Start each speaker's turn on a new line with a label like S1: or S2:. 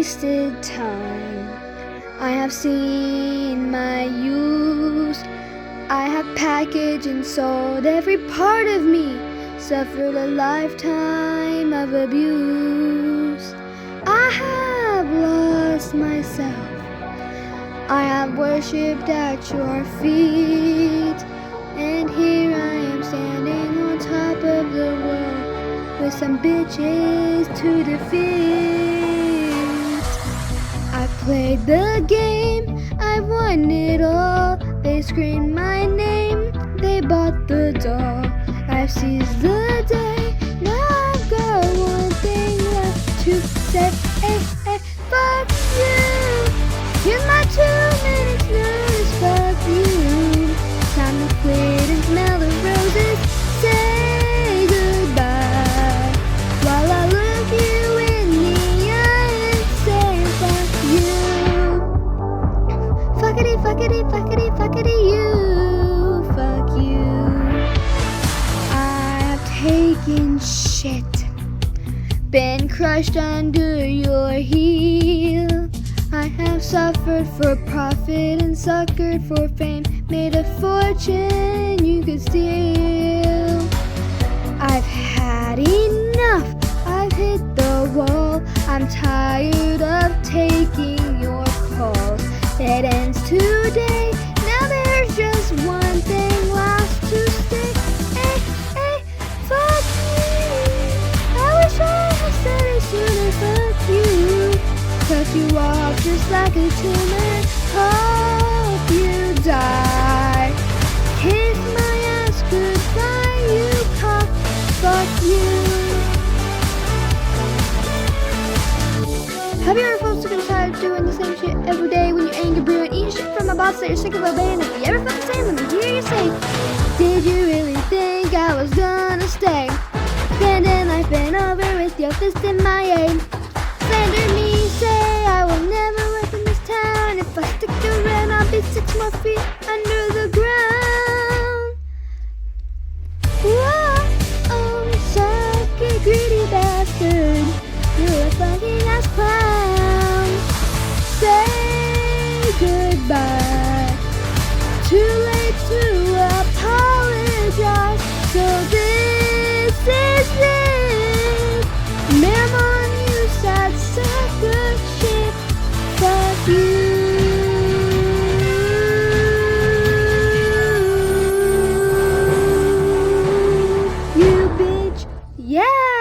S1: wasted time. I have seen my use. I have packaged and sold every part of me, suffered a lifetime of abuse. I have lost myself. I have worshipped at your feet, and here I am standing on top of the world with some bitches to defeat. I played the game, I won it all. They screamed my name, they bought the doll. I've seized the day, now I've got one thing left to say. Hey, hey, fuck you. Here's my 2 minutes notice, fuck you. Time to quit and smell the roses. Say goodbye while I look you in the eye and say fuck you. Fuckity, fuckity, fuckity, fuckity you. Fuck you. I've taken shit, been crushed under your heel. I have suffered for profit and suckered for fame, made a fortune you could steal. I've had enough, I've hit the wall. I'm tired of taking your calls. It ends today, now there's just one thing left to say. Hey, hey, fuck you. I wish I had said it sooner, fuck you. Cut you off just like a tumor. Hope you die. Kiss my ass goodbye, you cock. Fuck you. Have you ever felt sick and tired of doing the same shit every day when you're angry, brewing, eating shit from a boss that you're sick of obeying? Have you ever felt the same? Let me hear you say, did you really think I was gonna stay? Spending life bent over with your fist in my aim. Slander me, say I will never work in this town. If I stick around, I'll be 6 more feet under the ground. Whoa, oh, suck it, greedy bastard. You're a fucking ass clown. Say goodbye. Too late to apologize. So this is it. Ma'am on you, sad sucker shit. Fuck you. You bitch. Yeah.